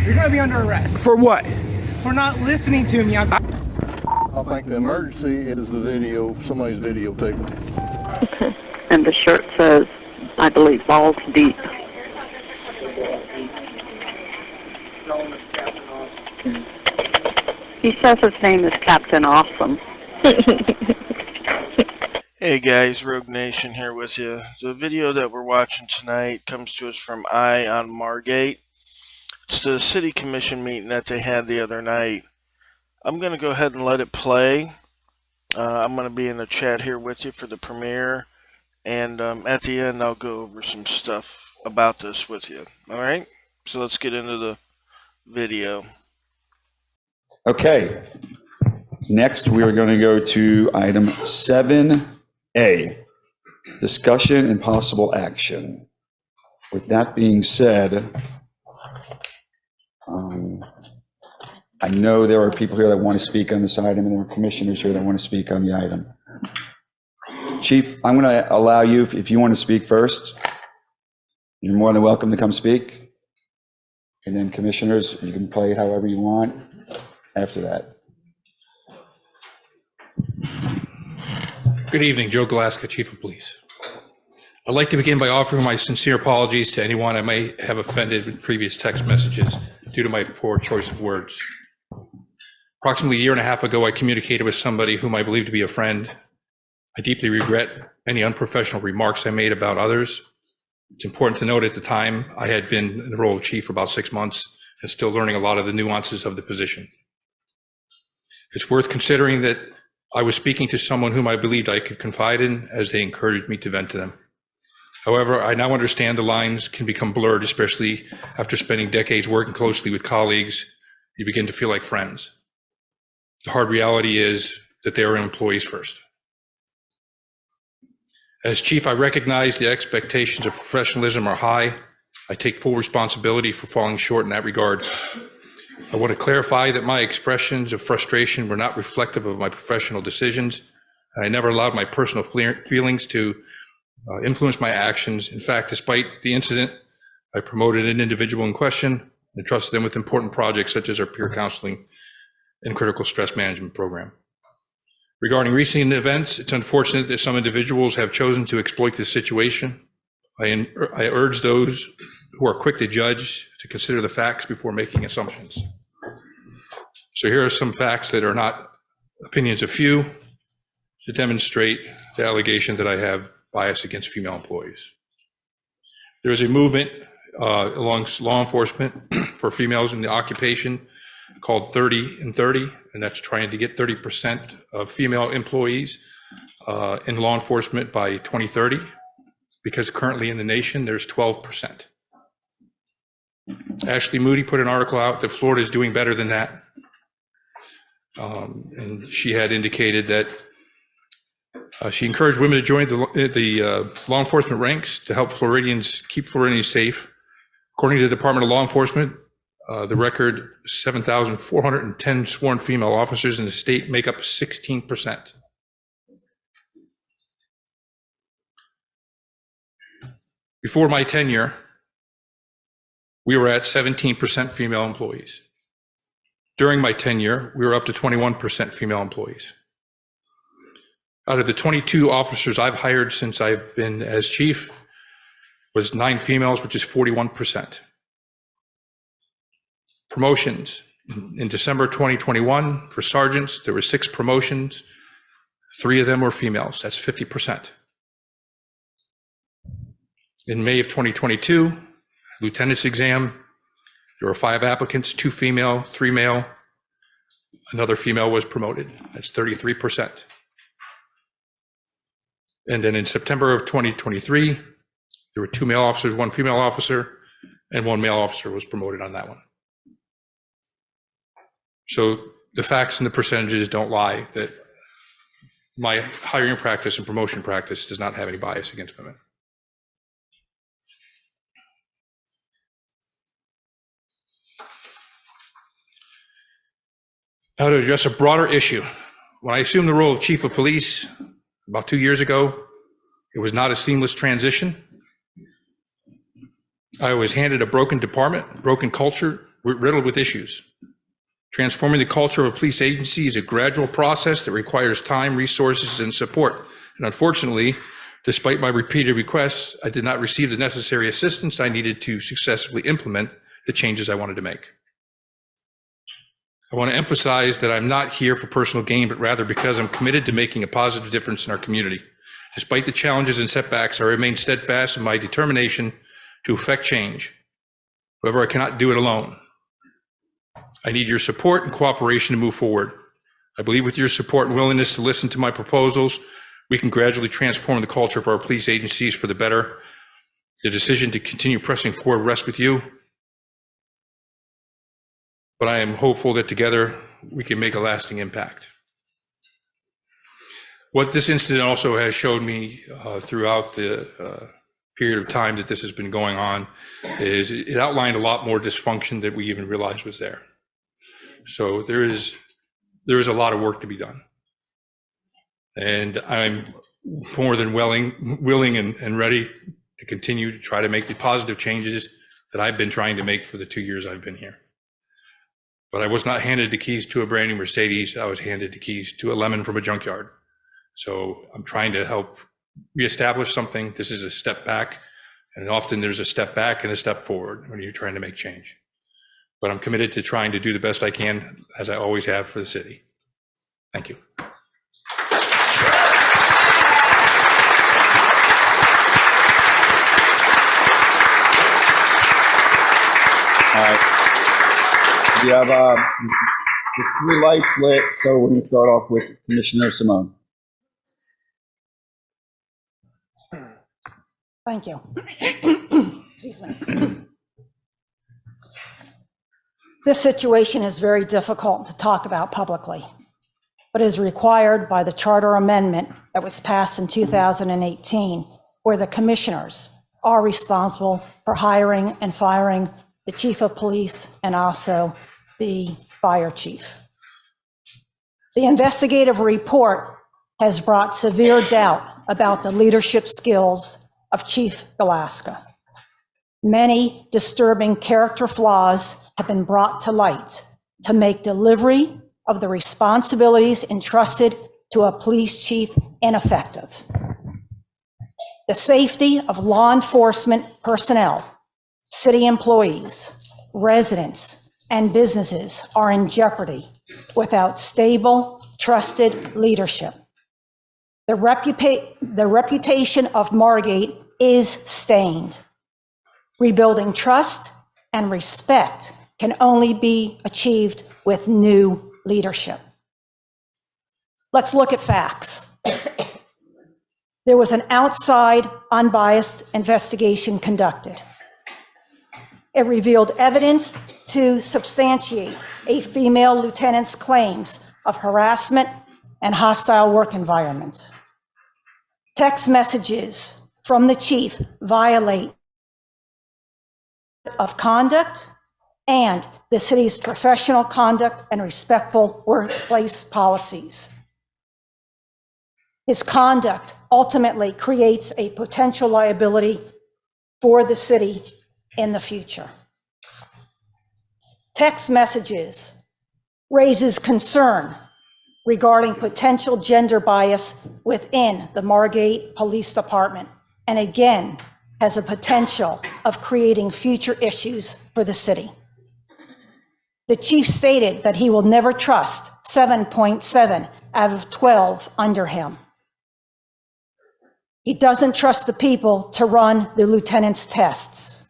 You're gonna be under arrest. For what? For not listening to me. I think the emergency is the video, somebody's videotaping. Okay. And the shirt says, I believe, balls deep. He says his name is Captain Awesome. Hey guys, Rogue Nation here with you. The video that we're watching tonight comes to us from Eye on Margate. It's the city commission meeting that they had the other night. I'm going to go ahead and let it play. I'm going to be in the chat here with you for the premiere. And at the end, I'll go over some stuff about this with you. Alright? So let's get into the video. Okay. Next, we are going to go to item 7A, discussion and possible action. With that being said, I know there are people here that want to speak on this item, and there are commissioners here that want to speak on the item. Chief, I'm going to allow you, if you want to speak first, you're more than welcome to come speak. And then commissioners, you can play it however you want after that. Good evening, Joe Galaska, Chief of Police. I'd like to begin by offering my sincere apologies to anyone I may have offended with previous text messages due to my poor choice of words. Approximately a year and a half ago, I communicated with somebody whom I believe to be a friend. I deeply regret any unprofessional remarks I made about others. It's important to note at the time I had been in the role of chief for about 6 months and still learning a lot of the nuances of the position. It's worth considering that I was speaking to someone whom I believed I could confide in as they encouraged me to vent to them. However, I now understand the lines can become blurred, especially after spending decades working closely with colleagues. You begin to feel like friends. The hard reality is that they are employees first. As chief, I recognize the expectations of professionalism are high. I take full responsibility for falling short in that regard. I want to clarify that my expressions of frustration were not reflective of my professional decisions. I never allowed my personal feelings to influence my actions. In fact, despite the incident, I promoted an individual in question and trusted them with important projects such as our peer counseling and critical stress management program. Regarding recent events, it's unfortunate that some individuals have chosen to exploit this situation. I urge those who are quick to judge to consider the facts before making assumptions. So here are some facts that are not opinions of few to demonstrate the allegation that I have bias against female employees. There is a movement amongst law enforcement for females in the occupation called 30 and 30, and that's trying to get 30% of female employees in law enforcement by 2030, because currently in the nation there's 12%. Ashley Moody put an article out that Florida is doing better than that. And she had indicated that she encouraged women to join the law enforcement ranks to help Floridians keep Floridians safe. According to the Department of Law Enforcement, the record 7,410 sworn female officers in the state make up 16%. Before my tenure, we were at 17% female employees. During my tenure, we were up to 21% female employees. Out of the 22 officers I've hired since I've been as chief, was 9 females, which is 41%. Promotions. In December 2021, for sergeants, there were 6 promotions. 3 of them were females. That's 50%. In May of 2022, lieutenant's exam, there were 5 applicants, 2 female, 3 male. Another female was promoted. That's 33%. And then in September of 2023, there were 2 male officers, 1 female officer, and 1 male officer was promoted on that one. So the facts and the percentages don't lie, that my hiring practice and promotion practice does not have any bias against women. Now to address a broader issue. When I assumed the role of chief of police about 2 years ago, it was not a seamless transition. I was handed a broken department, broken culture, We're riddled with issues. Transforming the culture of a police agency is a gradual process that requires time, resources, and support. And unfortunately, despite my repeated requests, I did not receive the necessary assistance I needed to successfully implement the changes I wanted to make. I want to emphasize that I'm not here for personal gain, but rather because I'm committed to making a positive difference in our community. Despite the challenges and setbacks, I remain steadfast in my determination to effect change. However, I cannot do it alone. I need your support and cooperation to move forward. I believe with your support and willingness to listen to my proposals, we can gradually transform the culture of our police agencies for the better. The decision to continue pressing forward rests with you, but I am hopeful that together we can make a lasting impact. What this incident also has showed me throughout the period of time that this has been going on is it outlined a lot more dysfunction that we even realized was there. So there is a lot of work to be done. And I'm more than willing and ready to continue to try to make the positive changes that I've been trying to make for the 2 years I've been here. But I was not handed the keys to a brand new Mercedes. I was handed the keys to a lemon from a junkyard. So I'm trying to help reestablish something. This is a step back, and often there's a step back and a step forward when you're trying to make change. But I'm committed to trying to do the best I can, as I always have for the city. Thank you. All right. We have there's 3 lights lit, so we're going to start off with Commissioner Simone. Thank you. Excuse me. This situation is very difficult to talk about publicly, but is required by the charter amendment that was passed in 2018, where the commissioners are responsible for hiring and firing the chief of police and also the fire chief. The investigative report has brought severe doubt about the leadership skills of Chief Galaska. Many disturbing character flaws have been brought to light to make delivery of the responsibilities entrusted to a police chief ineffective. The safety of law enforcement personnel, city employees, residents, and businesses are in jeopardy without stable, trusted leadership. The reputation of Margate is stained. Rebuilding trust and respect can only be achieved with new leadership. Let's look at facts. There was an outside, unbiased investigation conducted. It revealed evidence to substantiate a female lieutenant's claims of harassment and hostile work environment. Text messages from the chief violate of conduct and the city's professional conduct and respectful workplace policies. His conduct ultimately creates a potential liability for the city in the future. Text messages raises concern regarding potential gender bias within the Margate Police Department, and again, has a potential of creating future issues for the city. The chief stated that he will never trust 7.7 out of 12 under him. He doesn't trust the people to run the lieutenant's tests,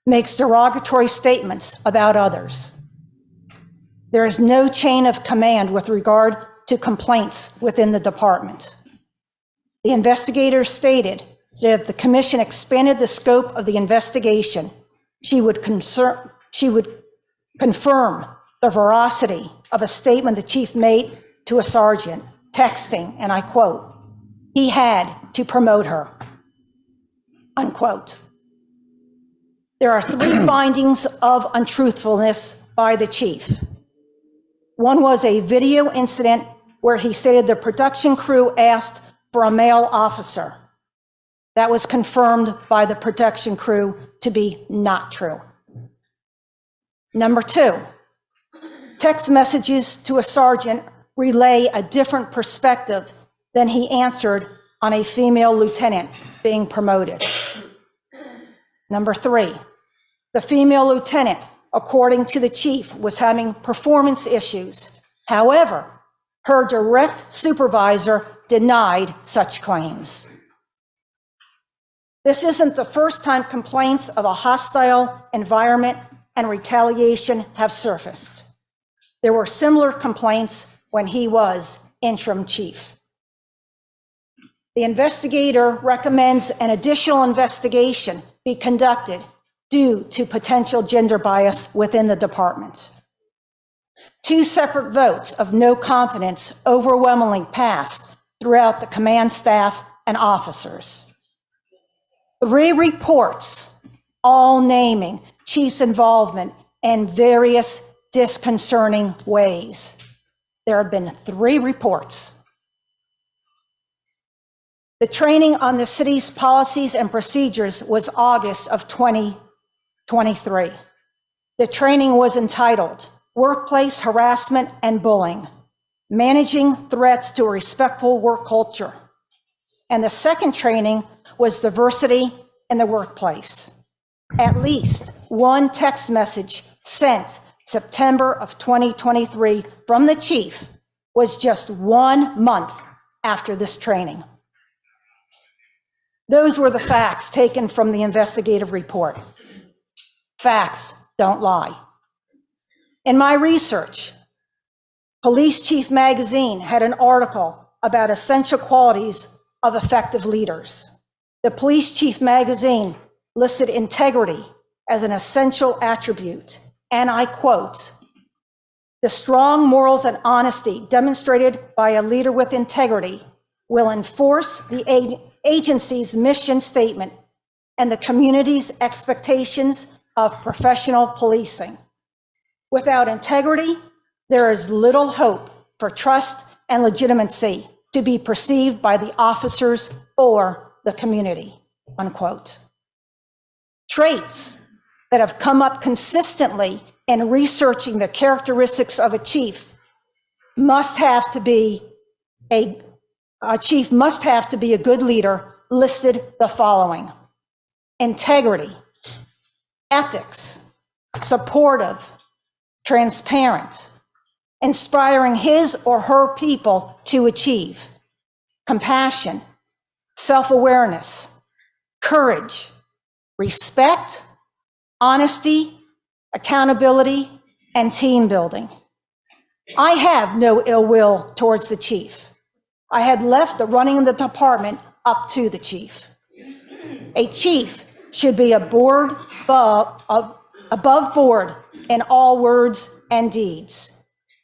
makes derogatory statements about others. There is no chain of command with regard to complaints within the department. The investigators stated that if the commission expanded the scope of the investigation, she would confirm the veracity of a statement the chief made to a sergeant, texting, and I quote, "He had to promote her," unquote. There are 3 findings of untruthfulness by the chief. One was a video incident where he stated the production crew asked for a male officer. That was confirmed by the production crew to be not true. Number 2, text messages to a sergeant relay a different perspective than he answered on a female lieutenant being promoted. Number 3, the female lieutenant, according to the chief, was having performance issues. However, her direct supervisor denied such claims. This isn't the first time complaints of a hostile environment and retaliation have surfaced. There were similar complaints when he was interim chief. The investigator recommends an additional investigation be conducted due to potential gender bias within the department. 2 separate votes of no confidence overwhelmingly passed throughout the command staff and officers. 3 reports, all naming chief's involvement in various disconcerting ways. There have been 3 reports. The training on the city's policies and procedures was August of 2023. The training was entitled Workplace Harassment and Bullying, Managing Threats to a Respectful Work Culture. And the second training was Diversity in the Workplace. At least 1 text message sent September of 2023 from the chief was just 1 month after this training. Those were the facts taken from the investigative report. Facts don't lie. In my research, Police Chief Magazine had an article about essential qualities of effective leaders. The Police Chief Magazine listed integrity as an essential attribute, and I quote, "The strong morals and honesty demonstrated by a leader with integrity will enforce the agency's mission statement and the community's expectations of professional policing. Without integrity, there is little hope for trust and legitimacy to be perceived by the officers or the community," unquote. Traits that have come up consistently in researching the characteristics of a chief must have to be a good leader listed the following: integrity, ethics, supportive, transparent, inspiring his or her people to achieve, compassion, self-awareness, courage, respect, honesty, accountability, and team building. I have no ill will towards the chief. I had left the running of the department up to the chief. A chief should be above board in all words and deeds.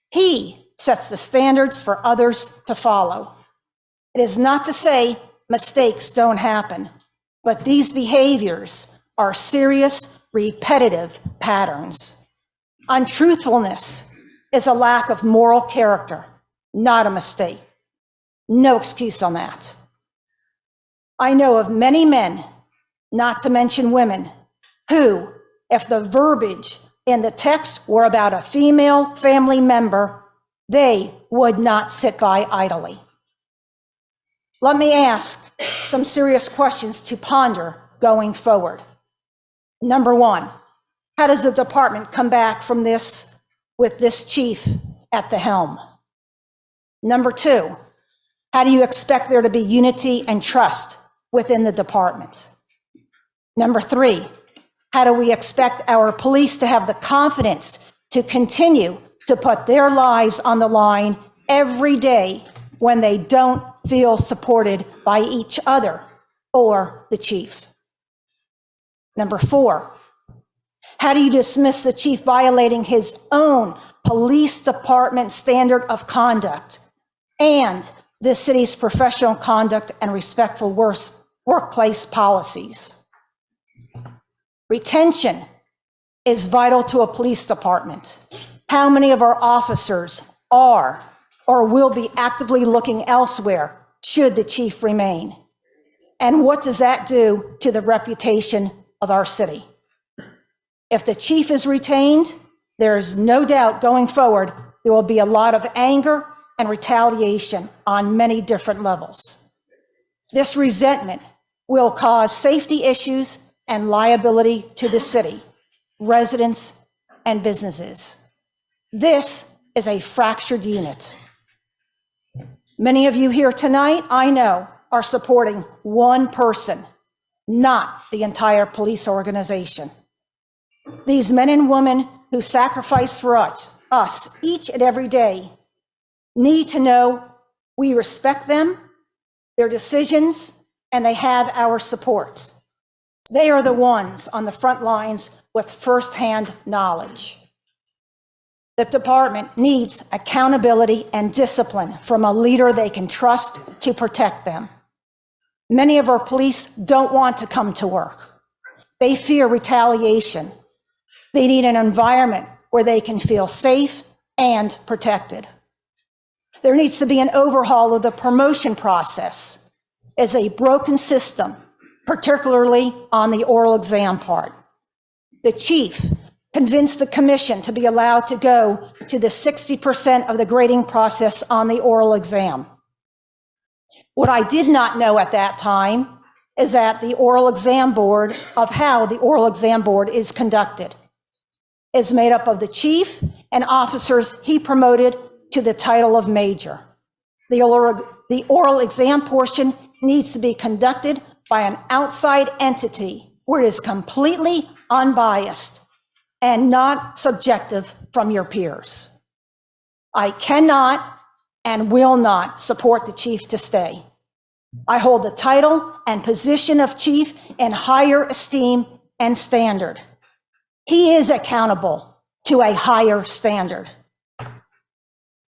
He sets the standards for others to follow. It is not to say mistakes don't happen, but these behaviors are serious, repetitive patterns. Untruthfulness is a lack of moral character, not a mistake. No excuse on that. I know of many men, not to mention women, who, if the verbiage in the text were about a female family member, they would not sit by idly. Let me ask some serious questions to ponder going forward. Number 1, how does the department come back from this with this chief at the helm? Number 2, how do you expect there to be unity and trust within the department? Number 3, how do we expect our police to have the confidence to continue to put their lives on the line every day when they don't feel supported by each other or the chief? Number 4, how do you dismiss the chief violating his own police department standard of conduct and the city's professional conduct and respectful workplace policies? Retention is vital to a police department. How many of our officers are or will be actively looking elsewhere should the chief remain? And what does that do to the reputation of our city? If the chief is retained, There's no doubt going forward, there will be a lot of anger and retaliation on many different levels. This resentment will cause safety issues and liability to the city, residents, and businesses. This is a fractured unit. Many of you here tonight, I know, are supporting one person, not the entire police organization. These men and women who sacrifice for us each and every day need to know we respect them, their decisions, and they have our support. They are the ones on the front lines with firsthand knowledge. The department needs accountability and discipline from a leader they can trust to protect them. Many of our police don't want to come to work. They fear retaliation. They need an environment where they can feel safe and protected. There needs to be an overhaul of the promotion process as a broken system, particularly on the oral exam part. The chief convinced the commission to be allowed to go to the 60% of the grading process on the oral exam. What I did not know at that time is that the oral exam board, of how the oral exam board is conducted, is made up of the chief and officers he promoted to the title of major. The oral exam portion needs to be conducted by an outside entity where it is completely unbiased and not subjective from your peers. I cannot and will not support the chief to stay. I hold the title and position of chief in higher esteem and standard. He is accountable to a higher standard.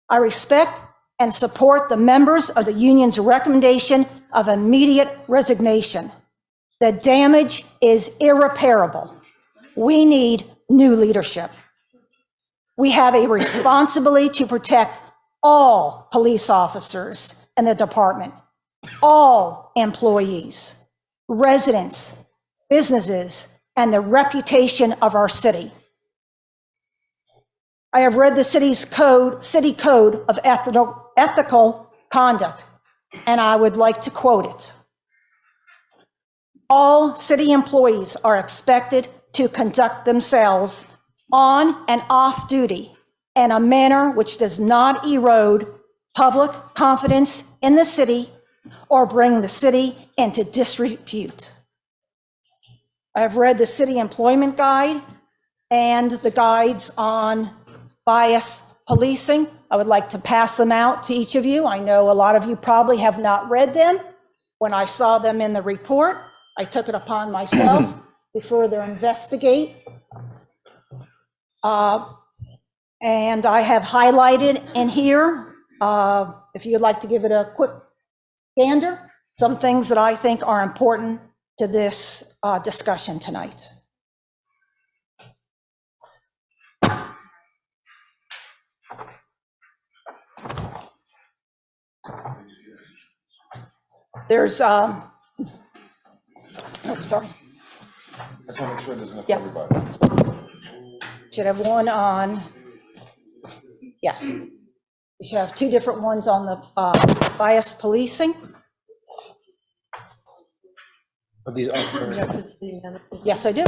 I respect and support the members of the union's recommendation of immediate resignation. The damage is irreparable. We need new leadership. We have a responsibility to protect all police officers in the department, all employees, residents, businesses, and the reputation of our city. I have read the city code of ethical conduct, and I would like to quote it. All city employees are expected to conduct themselves on and off duty in a manner which does not erode public confidence in the city or bring the city into disrepute. I have read the city employment guide and the guides on bias policing. I would like to pass them out to each of you. I know a lot of you probably have not read them. When I saw them in the report, I took it upon myself to further investigate. And I have highlighted in here, if you'd like to give it a quick gander, some things that I think are important to this discussion tonight. There's, oh, sorry. I just want to make sure there's enough Yeah. for everybody. Should have one on, yes. You should have two different ones on the bias policing. But these are Yes, I do.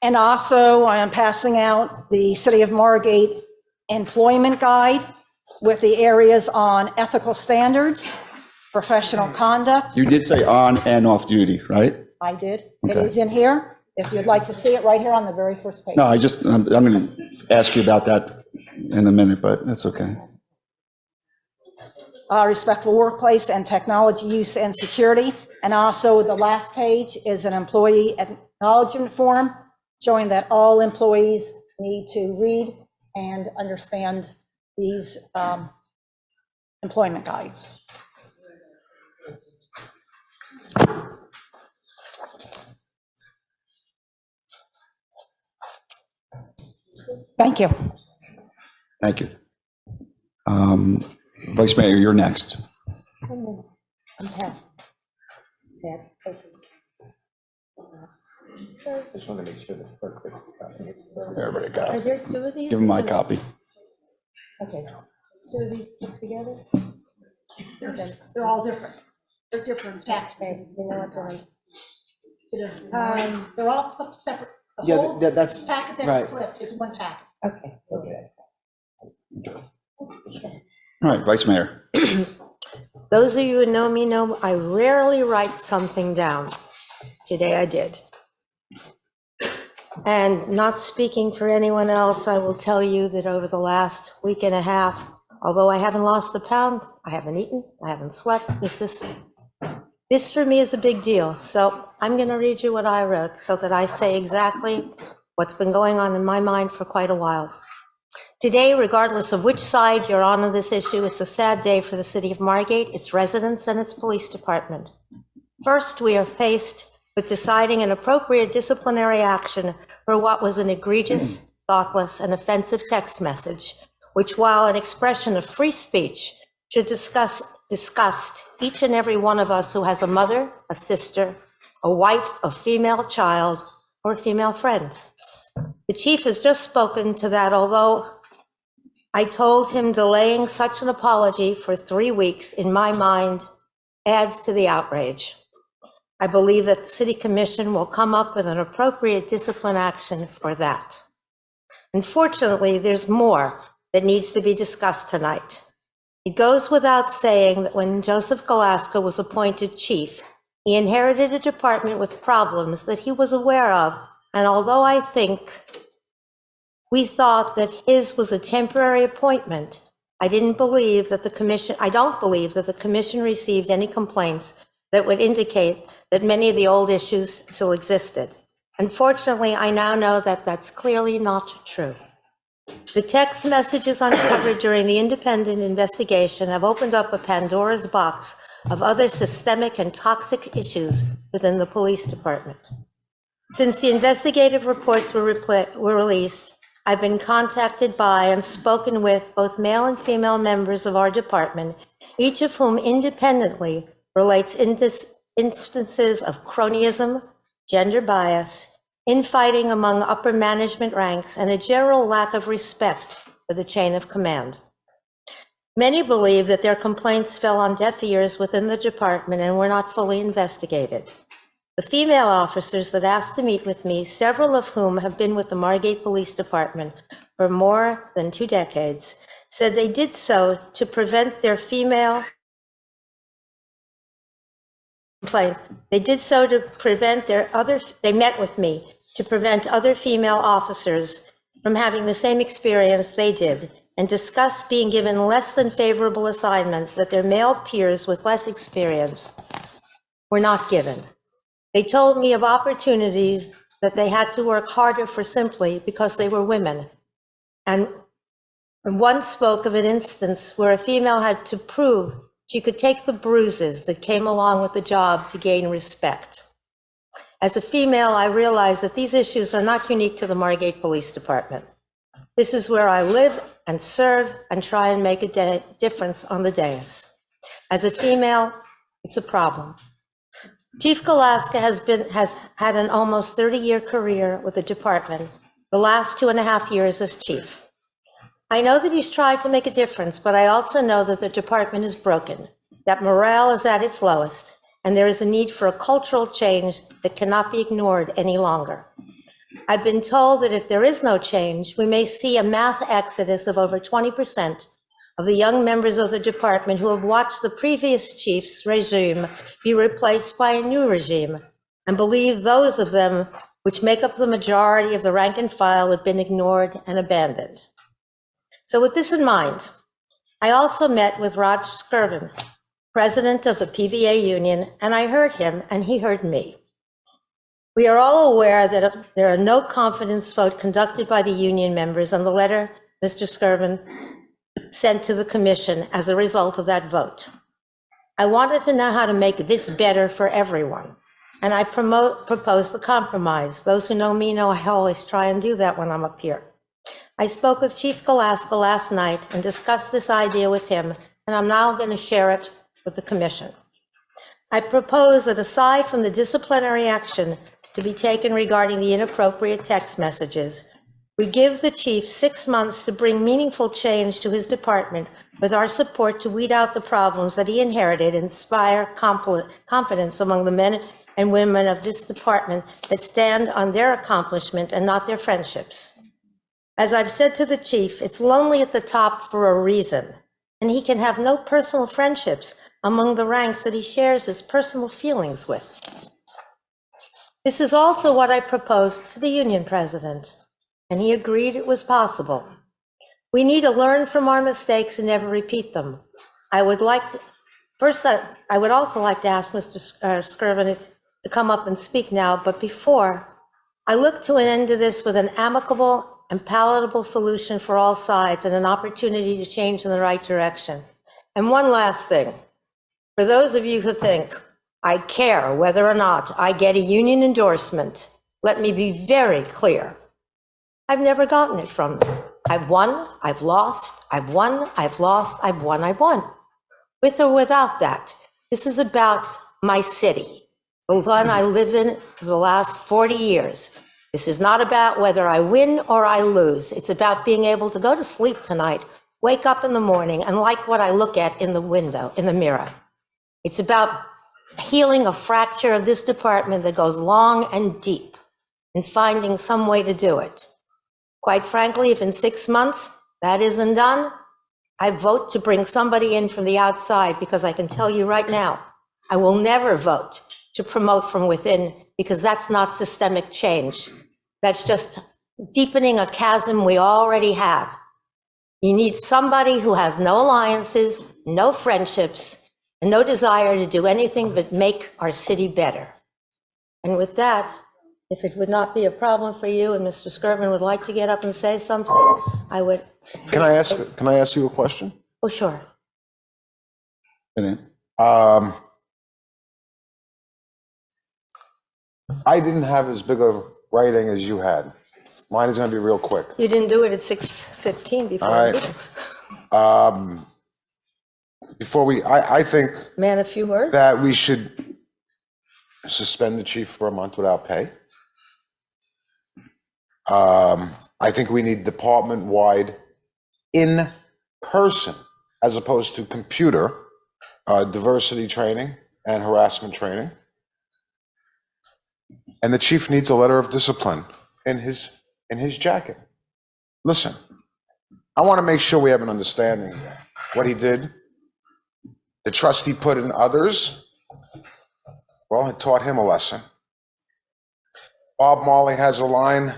And also, I am passing out the City of Margate employment guide with the areas on ethical standards, professional conduct. You did say on and off duty, right? I did. It Okay. is in here. If you'd like to see it, right here on the very first page. No, I'm going to ask you about that in a minute, but that's okay. Respectful workplace and technology use and security. And also the last page is an employee acknowledgement form showing that all employees need to read and understand these employment guides. Thank you. Thank you. Vice Mayor, you're next. Just want to make sure the clerk gets the copy. Everybody got Are it. there two of these? Give him my copy. Okay, two of these put together? They're all different. They're different taxes. Okay, you know what, they're like, They're all clipped separate. The Yeah, whole that's, packet that's right. clipped is one packet. okay, okay. All right, Vice Mayor. Those of you who know me know I rarely write something down. Today I did. And not speaking for anyone else, I will tell you that over the last week and a half, although I haven't lost a pound, I haven't eaten, I haven't slept, this for me is a big deal. So I'm going to read you what I wrote so that I say exactly what's been going on in my mind for quite a while. Today, regardless of which side you're on this issue, it's a sad day for the city of Margate, its residents, and its police department. First, we are faced with deciding an appropriate disciplinary action for what was an egregious, thoughtless, and offensive text message, which, while an expression of free speech, should disgust each and every one of us who has a mother, a sister, a wife, a female child, or a female friend. The chief has just spoken to that, although I told him delaying such an apology for 3 weeks, in my mind, adds to the outrage. I believe that the City Commission will come up with an appropriate discipline action for that. Unfortunately, there's more that needs to be discussed tonight. It goes without saying that when Joseph Galaska was appointed chief, he inherited a department with problems that he was aware of, and although I think we thought that his was a temporary appointment, I don't believe that the commission received any complaints that would indicate that many of the old issues still existed. Unfortunately, I now know that that's clearly not true. The text messages uncovered during the independent investigation have opened up a Pandora's box of other systemic and toxic issues within the police department. Since the investigative reports were released, I've been contacted by and spoken with both male and female members of our department, each of whom independently relates instances of cronyism, gender bias, infighting among upper management ranks, and a general lack of respect for the chain of command. Many believe that their complaints fell on deaf ears within the department and were not fully investigated. The female officers that asked to meet with me, several of whom have been with the Margate Police Department for more than 2 decades, said they did so to prevent their female complaints. They did so to prevent they met with me to prevent other female officers from having the same experience they did, and discussed being given less than favorable assignments that their male peers with less experience were not given. They told me of opportunities that they had to work harder for simply because they were women. And one spoke of an instance where a female had to prove she could take the bruises that came along with the job to gain respect. As a female, I realized that these issues are not unique to the Margate Police Department. This is where I live and serve and try and make a difference on the dais. As a female, it's a problem. Chief Galaska has had an almost 30-year career with the department, the last 2.5 years as chief. I know that he's tried to make a difference, but I also know that the department is broken, that morale is at its lowest, and there is a need for a cultural change that cannot be ignored any longer. I've been told that if there is no change, we may see a mass exodus of over 20% of the young members of the department who have watched the previous chief's regime be replaced by a new regime, and believe those of them which make up the majority of the rank and file have been ignored and abandoned. So with this in mind, I also met with Rod Skirvin, president of the PVA union, and I heard him and he heard me. We are all aware that there are no confidence vote conducted by the union members on the letter Mr. Skirvin sent to the commission as a result of that vote. I wanted to know how to make this better for everyone, and I proposed the compromise. Those who know me know I always try and do that when I'm up here. I spoke with Chief Galaska last night and discussed this idea with him, and I'm now going to share it with the commission. I propose that aside from the disciplinary action to be taken regarding the inappropriate text messages. We give the chief 6 months to bring meaningful change to his department with our support to weed out the problems that he inherited, inspire confidence among the men and women of this department that stand on their accomplishment and not their friendships. As I've said to the chief, it's lonely at the top for a reason, and he can have no personal friendships among the ranks that he shares his personal feelings with. This is also what I proposed to the union president, and he agreed it was possible. We need to learn from our mistakes and never repeat them. I would also like to ask Mr. Skirvin to come up and speak now, but before, I look to an end to this with an amicable and palatable solution for all sides and an opportunity to change in the right direction. And one last thing, for those of you who think I care whether or not I get a union endorsement, let me be very clear. I've never gotten it from them. I've won, I've lost, I've won, I've lost, I've won, I've won. With or without that, this is about my city, the one I live in for the last 40 years. This is not about whether I win or I lose. It's about being able to go to sleep tonight, wake up in the morning, and like what I look at in the window, in the mirror. It's about healing a fracture of this department that goes long and deep and finding some way to do it. Quite frankly, if in 6 months that isn't done, I vote to bring somebody in from the outside, because I can tell you right now, I will never vote to promote from within, because that's not systemic change. That's just deepening a chasm we already have. You need somebody who has no alliances, no friendships, and no desire to do anything but make our city better. And with that, if it would not be a problem for you and Mr. Skirvin would like to get up and say something, I would. Can I ask you a question? Oh, sure. I didn't have as big a writing as you had. Mine is going to be real quick. You didn't do it at 6:15 before. All right. I think Man, a few words. that we should suspend the chief for a month without pay. I think we need department-wide in-person, as opposed to computer, diversity training and harassment training. And the chief needs a letter of discipline in his jacket. Listen, I want to make sure we have an understanding of what he did, the trust he put in others. Well, it taught him a lesson. Bob Marley has a line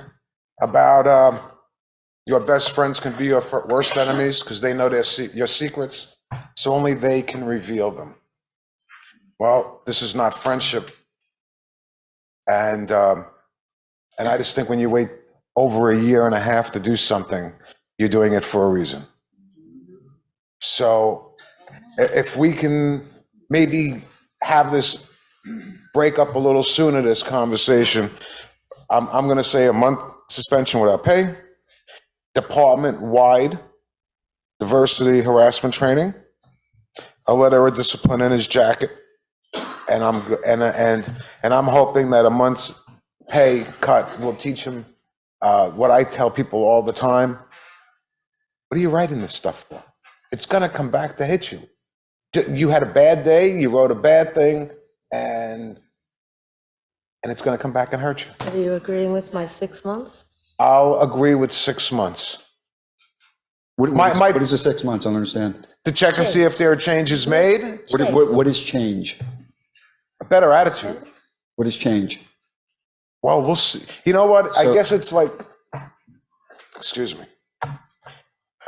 about your best friends can be your worst enemies because they know your secrets, so only they can reveal them. Well, this is not friendship. And I just think when you wait over a year and a half to do something, you're doing it for a reason. So if we can maybe have this break up a little sooner, this conversation, I'm going to say a month suspension without pay, department-wide diversity harassment training, a letter of discipline in his jacket, and I'm hoping that a month's pay cut will teach him what I tell people all the time. What are you writing this stuff for? It's going to come back to hit you. You had a bad day, you wrote a bad thing, and it's going to come back and hurt you. Are you agreeing with my 6 months? I'll agree with 6 months. What is the 6 months? I don't understand. To check and see if there are changes made. What is change? A better attitude. What is change? Well, we'll see. You know what? I guess it's like, excuse me.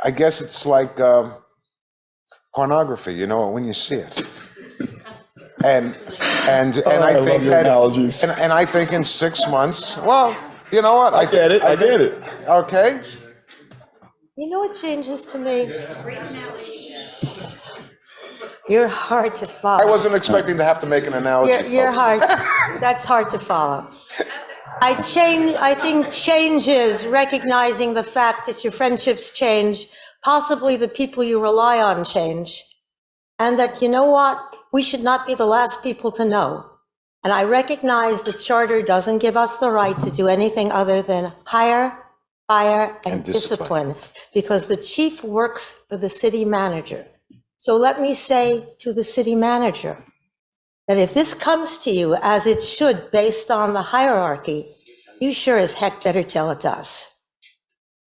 I guess it's like pornography, you know, when you see it. And I think that analogies. And I think in 6 months, well, you know what? I get it. I get it. Okay. You know what changes to me? You're hard to follow. I wasn't expecting to have to make an analogy. You're hard. That's hard to follow. I think change is recognizing the fact that your friendships change, possibly the people you rely on change, and that, you know what, we should not be the last people to know. And I recognize the charter doesn't give us the right to do anything other than hire, fire, and discipline, because the chief works for the city manager. So let me say to the city manager that if this comes to you as it should based on the hierarchy, you sure as heck better tell it to us.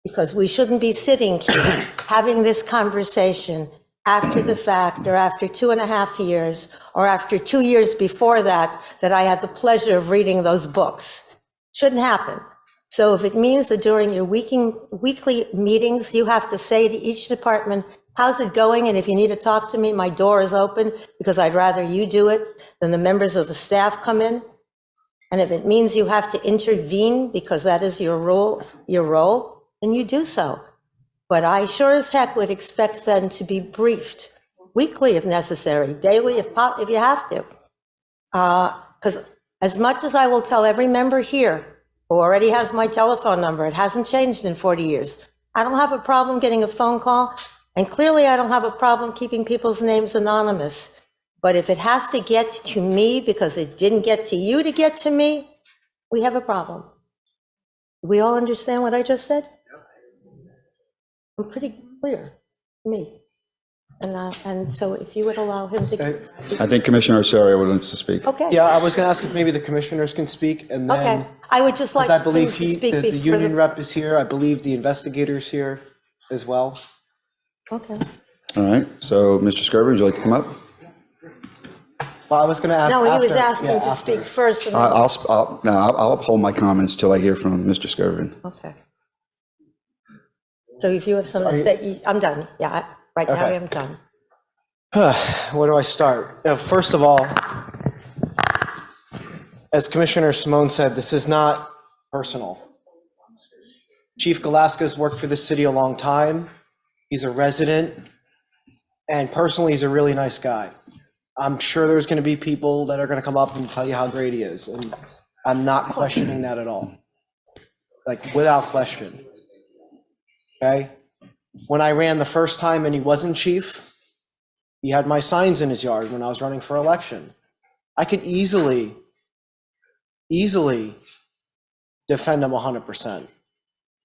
Because we shouldn't be sitting here having this conversation after the fact, or after 2.5 years, or after 2 years before that, that I had the pleasure of reading those books. Shouldn't happen. So if it means that during your weekly meetings, you have to say to each department, how's it going? And if you need to talk to me, my door is open, because I'd rather you do it than the members of the staff come in. And if it means you have to intervene because that is your role, then you do so. But I sure as heck would expect them to be briefed weekly if necessary, daily if you have to. Because as much as I will tell every member here who already has my telephone number, it hasn't changed in 40 years. I don't have a problem getting a phone call, and clearly I don't have a problem keeping people's names anonymous. But if it has to get to me because it didn't get to you to get to me, we have a problem. We all understand what I just said? I'm pretty clear, me. And so if you would allow him to. I think Commissioner Osorio wants to speak. Okay. Yeah, I was going to ask if maybe the commissioners can speak, and then. Okay, I would just like I him believe to speak the before union rep is here. I believe the investigator's here as well. Okay. All right, so Mr. Skirvin, would you like to come up? Well, I was going to ask. No, he was after- asking yeah, to after. speak first. And then, I'll uphold my comments till I hear from Mr. Skirvin. okay. So if you have something to say, I'm done. Yeah, right now Okay. I'm done. Where do I start? First of all, as Commissioner Simone said, this is not personal. Chief Galaskas worked for this city a long time. He's a resident, and personally, he's a really nice guy. I'm sure there's going to be people that are going to come up and tell you how great he is, and I'm not questioning that at all. Like, without question. Okay? When I ran the first time and he wasn't chief, he had my signs in his yard when I was running for election. I could easily defend him 100%.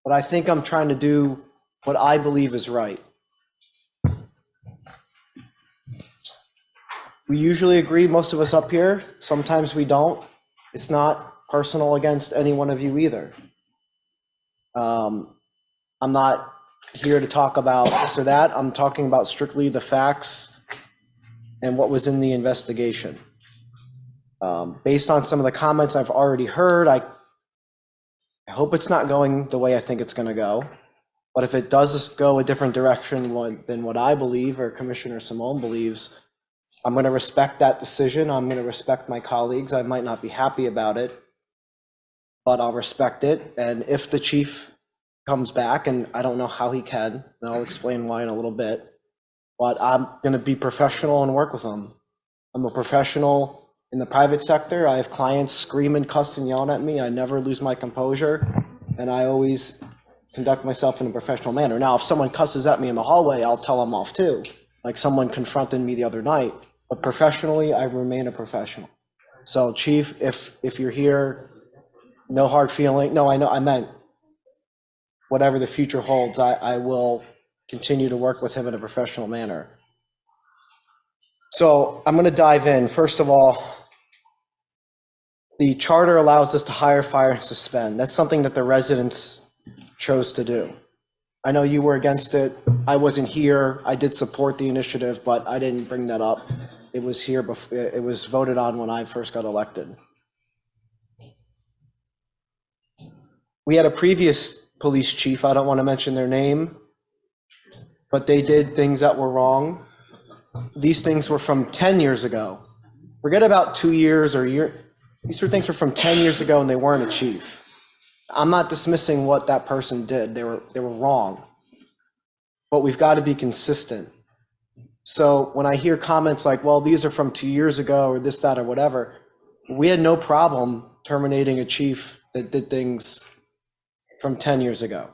But I think I'm trying to do what I believe is right. We usually agree, most of us up here. Sometimes we don't. It's not personal against any one of you either. I'm not here to talk about this or that. I'm talking about strictly the facts and what was in the investigation. Based on some of the comments I've already heard, I hope it's not going the way I think it's going to go. But if it does go a different direction than what I believe or Commissioner Simone believes, I'm going to respect that decision. I'm going to respect my colleagues. I might not be happy about it, but I'll respect it. And if the chief comes back, and I don't know how he can, and I'll explain why in a little bit, but I'm going to be professional and work with him. I'm a professional in the private sector. I have clients screaming, cussing, yelling at me. I never lose my composure, and I always conduct myself in a professional manner. Now, if someone cusses at me in the hallway, I'll tell them off too, like someone confronted me the other night. But professionally, I remain a professional. So, Chief, if you're here, no hard feeling. No, I meant whatever the future holds, I will continue to work with him in a professional manner. So I'm going to dive in. First of all, the charter allows us to hire, fire, and suspend. That's something that the residents chose to do. I know you were against it. I wasn't here. I did support the initiative, but I didn't bring that up. It was here before, it was voted on when I first got elected. We had a previous police chief, I don't want to mention their name, but they did things that were wrong. These things were from 10 years ago. Forget about 2 years or a year. These were things were from 10 years ago and they weren't a chief. I'm not dismissing what that person did. They were wrong. But we've got to be consistent. So when I hear comments like, well, these are from 2 years ago or this, that, or whatever, we had no problem terminating a chief that did things from 10 years ago.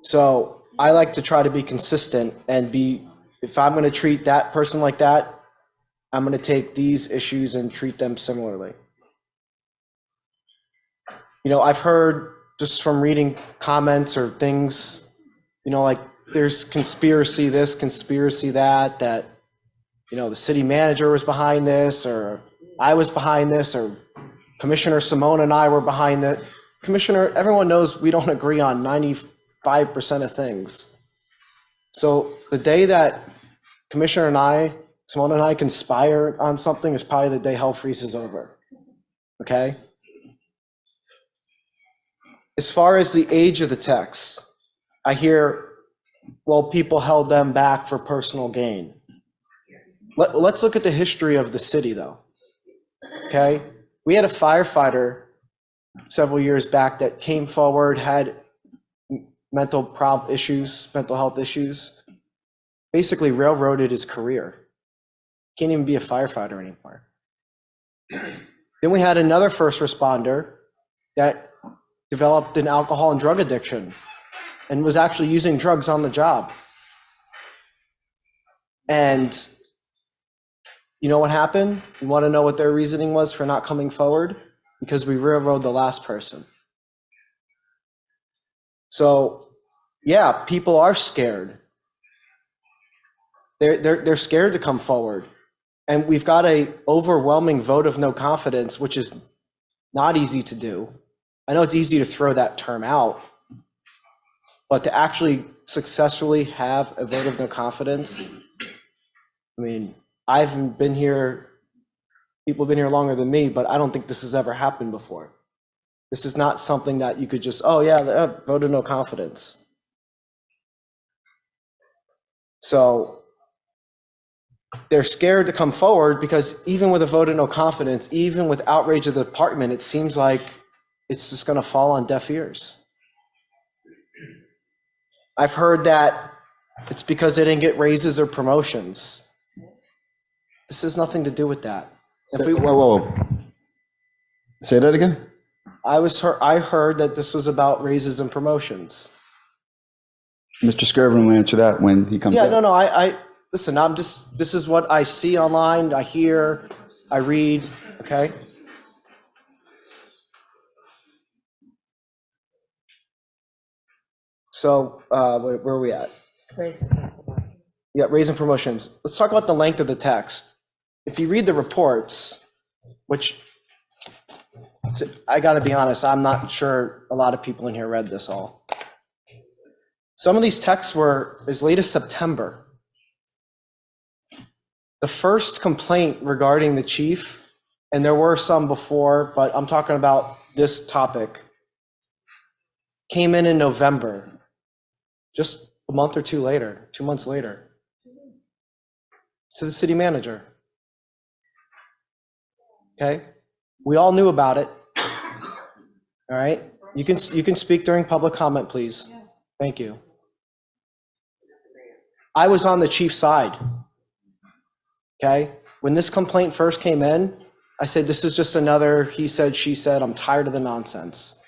So I like to try to be consistent and if I'm going to treat that person like that, I'm going to take these issues and treat them similarly. You know, I've heard just from reading comments or things, you know, like there's conspiracy this, conspiracy that, you know, the city manager was behind this, or I was behind this, or Commissioner Simone and I were behind it. Commissioner, everyone knows we don't agree on 95% of things. So the day that Commissioner and I, Simone and I conspire on something is probably the day hell freezes over, okay? As far as the age of the texts, I hear, well, people held them back for personal gain. Let's look at the history of the city though, okay? We had a firefighter several years back that came forward, had mental health issues, basically railroaded his career. Can't even be a firefighter anymore. Then we had another first responder that developed an alcohol and drug addiction and was actually using drugs on the job. And you know what happened? You want to know what their reasoning was for not coming forward? Because we railroaded the last person. So yeah, people are scared. They're scared to come forward. And we've got a overwhelming vote of no confidence, which is not easy to do. I know it's easy to throw that term out, but to actually successfully have a vote of no confidence, I mean, I've been here, people have been here longer than me, but I don't think this has ever happened before. This is not something that you could just, oh yeah, vote of no confidence. So they're scared to come forward because even with a vote of no confidence, even with outrage of the department, it seems like it's just going to fall on deaf ears. I've heard that it's because they didn't get raises or promotions. This has nothing to do with that. Whoa. Say that again? I heard that this was about raises and promotions. Mr. Skirvin will answer that when he comes up. Yeah, no, listen, this is what I see online, I hear, I read, okay? So, where are we at? Yeah, raise and promotions. Let's talk about the length of the text. If you read the reports, which I gotta be honest, I'm not sure a lot of people in here read this all. Some of these texts were as late as September. The first complaint regarding the chief, and there were some before, but I'm talking about this topic, came in November, just a month or two later, 2 months later, to the city manager. Okay, we all knew about it. All right, you can speak during public comment, please. Thank you. I was on the chief's side. Okay, when this complaint first came in, I said, this is just another he said, she said, I'm tired of the nonsense.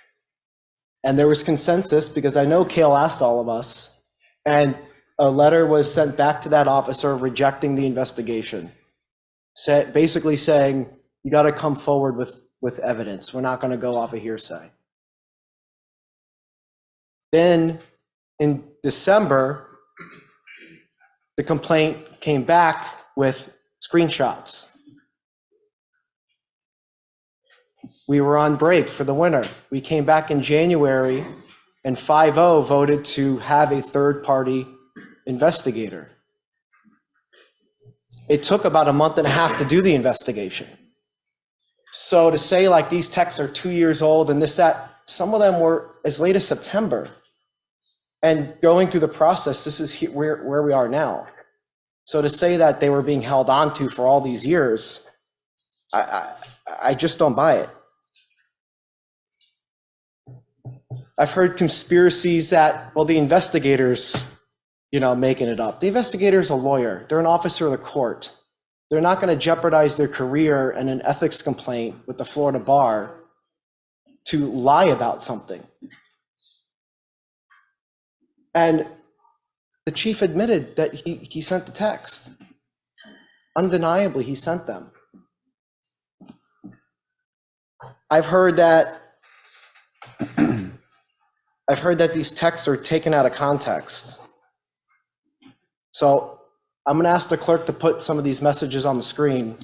And there was consensus because I know Cale asked all of us, and a letter was sent back to that officer rejecting the investigation, basically saying, you got to come forward with evidence. We're not going to go off of hearsay. Then in December, the complaint came back with screenshots. We were on break for the winter. We came back in January and 5-0 voted to have a third-party investigator. It took about a month and a half to do the investigation. So to say like these texts are 2 years old and this, that, some of them were as late as September. And going through the process, this is where we are now. So to say that they were being held onto for all these years, I just don't buy it. I've heard conspiracies that, well, the investigators, making it up. The investigator's a lawyer. They're an officer of the court. They're not going to jeopardize their career in an ethics complaint with the Florida bar to lie about something. And the chief admitted that he sent the text. Undeniably, he sent them. I've heard that these texts are taken out of context. So I'm going to ask the clerk to put some of these messages on the screen.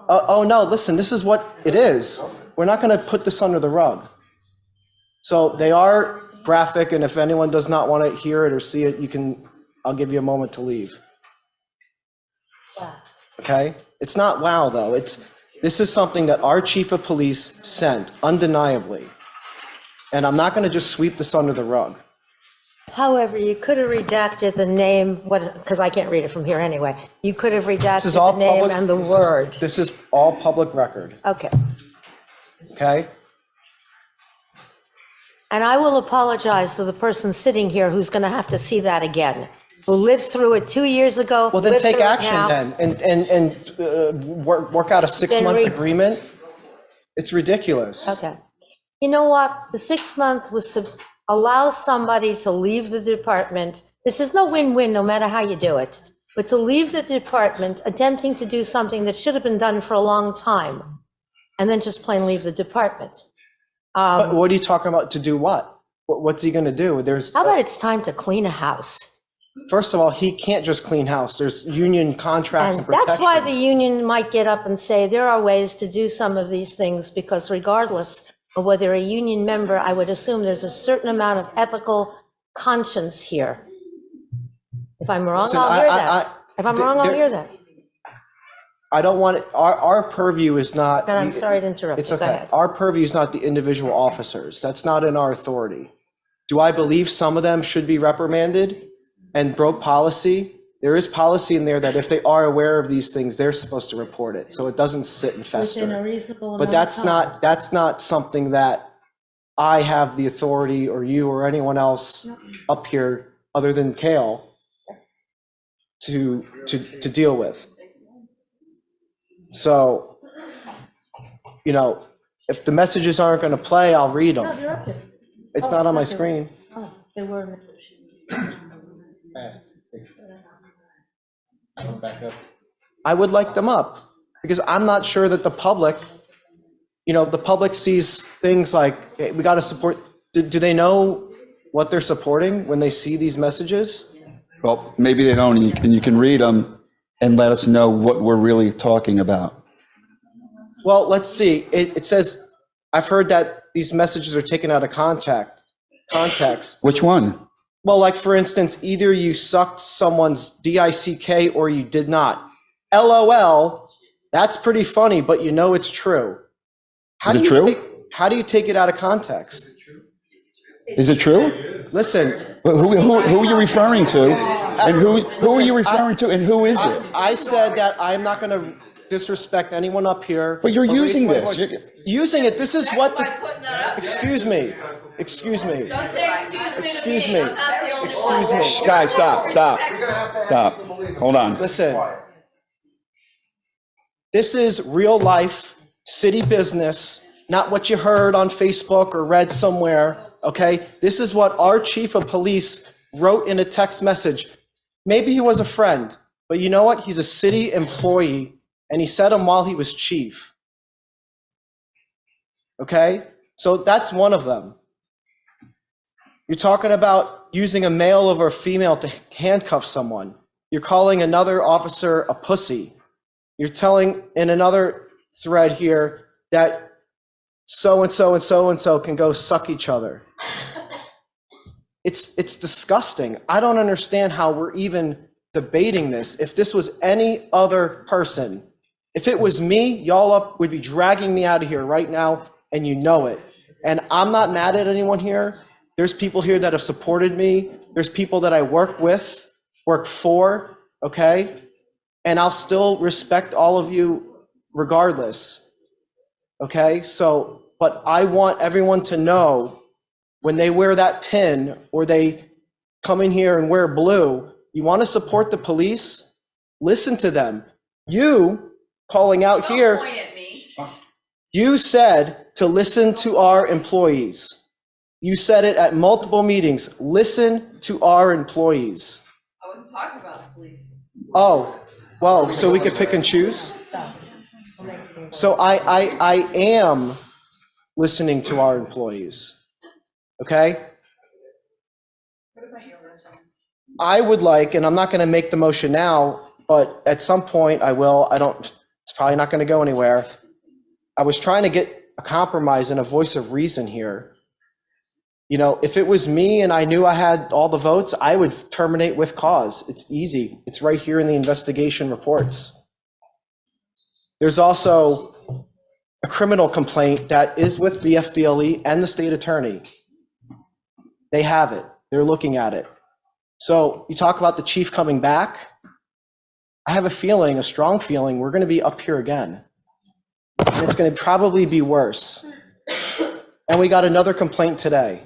Oh no, listen, this is what it is. We're not going to put this under the rug. So they are graphic, and if anyone does not want to hear it or see it, I'll give you a moment to leave. Okay? It's not wow, though. This is something that our chief of police sent, undeniably. And I'm not going to just sweep this under the rug. However, you could have redacted the name, because I can't read it from here anyway. You could have redacted the name and the word. This is all public record. Okay. Okay? And I will apologize to the person sitting here who's going to have to see that again, who lived through it 2 years ago. Well, then lived take through it action now. then and work out a 6-month read. agreement. It's ridiculous. Okay. You know what? The 6 month was to allow somebody to leave the department. This is no win-win, no matter how you do it. But to leave the department attempting to do something that should have been done for a long time, and then just plain leave the department. But what are you talking about? To do what? What's he going to do? How about it's time to clean a house? First of all, he can't just clean house. There's union contracts and And that's protections. why the union might get up and say there are ways to do some of these things, because regardless of whether a union member, I would assume there's a certain amount of ethical conscience here. If I'm wrong, Listen, I'll hear that. If I'm wrong, I'll hear that. I don't want it, our purview is not. And I'm sorry to interrupt It's you. Go okay. ahead. Our purview is not the individual officers. That's not in our authority. Do I believe some of them should be reprimanded and broke policy? There is policy in there that if they are aware of these things, they're supposed to report it, so it doesn't sit and fester. Within a reasonable But amount of time. that's not something that I have the authority, or you or anyone else up here other than Kale to deal with. So, if the messages aren't going to play, I'll read No, them. they're up there. It's not on my screen. Oh, they were. I would like them up because I'm not sure that the public sees things like, hey, we got to support. Do they know what they're supporting when they see these messages? Well, maybe they don't, and you can read them and let us know what we're really talking about. Well, let's see. It says, I've heard that these messages are taken out of context. Which one? Well, like for instance, either you sucked someone's DICK or you did not. LOL, that's pretty funny, but it's true. Is it true? How do you take it out of context? Is it true? Listen. Who are you referring to? And who are you referring to? And who is it? I said that I'm not going to disrespect anyone up here. But you're or raise using my this. voice. Using it. This is what the. Excuse me. Excuse me. Excuse me. Excuse me. Shh, guys, stop. Hold on. Listen. This is real life city business, not what you heard on Facebook or read somewhere. Okay, this is what our chief of police wrote in a text message. Maybe he was a friend, but you know what? He's a city employee, and he said them while he was chief. Okay, so that's one of them. You're talking about using a male over a female to handcuff someone. You're calling another officer a pussy. You're telling in another thread here that so-and-so and so-and-so can go suck each other. It's disgusting. I don't understand how we're even debating this. If this was any other person, if it was me, y'all up would be dragging me out of here right now, and you know it. And I'm not mad at anyone here. There's people here that have supported me. There's people that I work for, okay? And I'll still respect all of you regardless, okay? So, but I want everyone to know when they wear that pin or they come in here and wear blue, you want to support the police? Listen to them. You calling out here, you said to listen to our employees. You said it at multiple meetings. Listen to our employees. I wasn't talking about the police. Oh, Well, so we could pick and choose? So I am listening to our employees, okay? I would like, and I'm not gonna make the motion now, but at some point I will, it's probably not gonna go anywhere. I was trying to get a compromise and a voice of reason here. You know, if it was me and I knew I had all the votes, I would terminate with cause. It's easy. It's right here in the investigation reports. There's also a criminal complaint that is with the FDLE and the state attorney. They have it. They're looking at it. So you talk about the chief coming back. I have a feeling, a strong feeling, we're going to be up here again. And it's going to probably be worse. And we got another complaint today.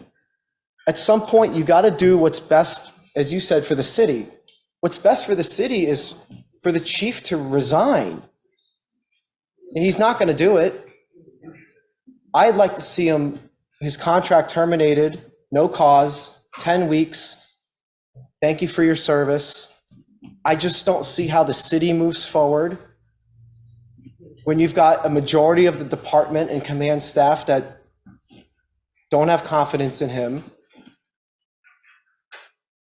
At some point, you got to do what's best, as you said, for the city. What's best for the city is for the chief to resign. And he's not going to do it. I'd like to see his contract terminated, no cause, 10 weeks. Thank you for your service. I just don't see how the city moves forward when you've got a majority of the department and command staff that don't have confidence in him.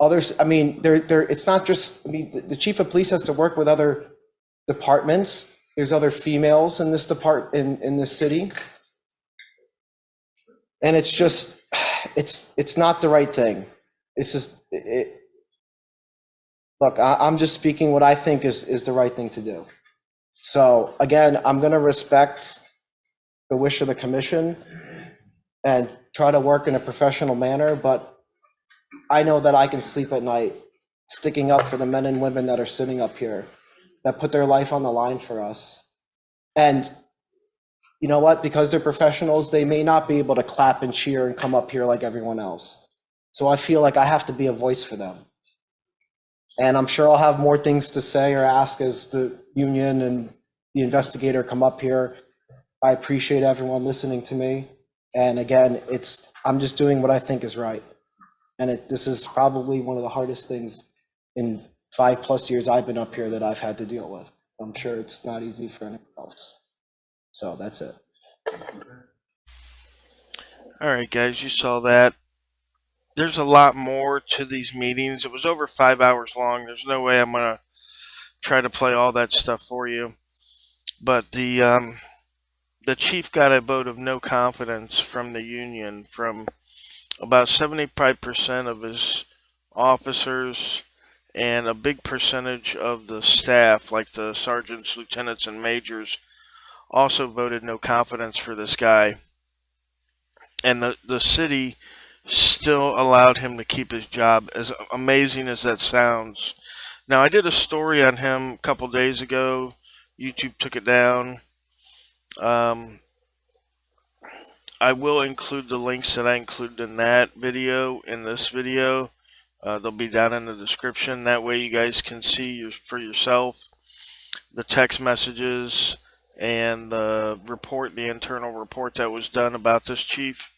Others, I mean, it's not just, I mean, the chief of police has to work with other departments. There's other females in this in this city. And it's just, it's not the right thing. It's just, look, I'm just speaking what I think is the right thing to do. So again, I'm going to respect the wish of the commission and try to work in a professional manner, but I know that I can sleep at night sticking up for the men and women that are sitting up here, that put their life on the line for us. And you know what? Because they're professionals, they may not be able to clap and cheer and come up here like everyone else. So I feel like I have to be a voice for them. And I'm sure I'll have more things to say or ask as the union and the investigator come up here. I appreciate everyone listening to me. And again, I'm just doing what I think is right. And this is probably one of the hardest things in 5+ years I've been up here that I've had to deal with. I'm sure it's not easy for anyone else. So that's it. All right, guys, you saw that. There's a lot more to these meetings. It was over 5 hours long. There's no way I'm going to try to play all that stuff for you. But the chief got a vote of no confidence from the union, from about 75% of his officers and a big percentage of the staff, like the sergeants, lieutenants, and majors, also voted no confidence for this guy. And the city still allowed him to keep his job, as amazing as that sounds. Now, I did a story on him a couple days ago. YouTube took it down. I will include the links that I included in that video in this video. They'll be down in the description. That way you guys can see for yourself the text messages and the report, the internal report that was done about this chief.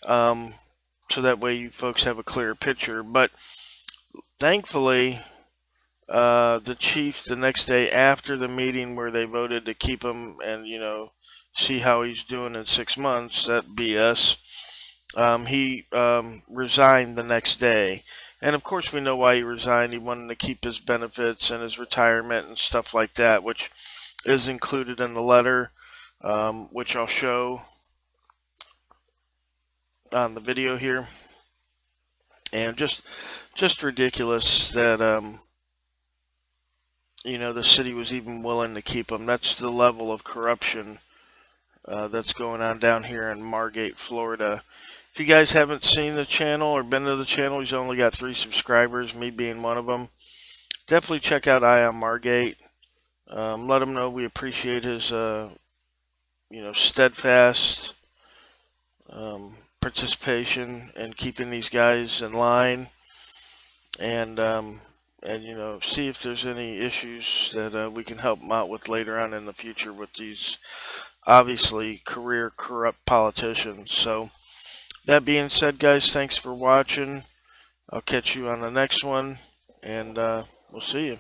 So that way you folks have a clearer picture. But thankfully, the chief, the next day after the meeting where they voted to keep him and, see how he's doing in 6 months, that BS, he resigned the next day. And of course we know why he resigned. He wanted to keep his benefits and his retirement and stuff like that, which is included in the letter, which I'll show on the video here. And just ridiculous that the city was even willing to keep him. That's the level of corruption that's going on down here in Margate, Florida. If you guys haven't seen the channel or been to the channel, he's only got 3 subscribers, me being one of them. Definitely check out Eye on Margate. Let him know we appreciate his steadfast participation in keeping these guys in line, and see if there's any issues that we can help them out with later on in the future with these obviously career corrupt politicians. So that being said, guys, thanks for watching. I'll catch you on the next one, and we'll see you.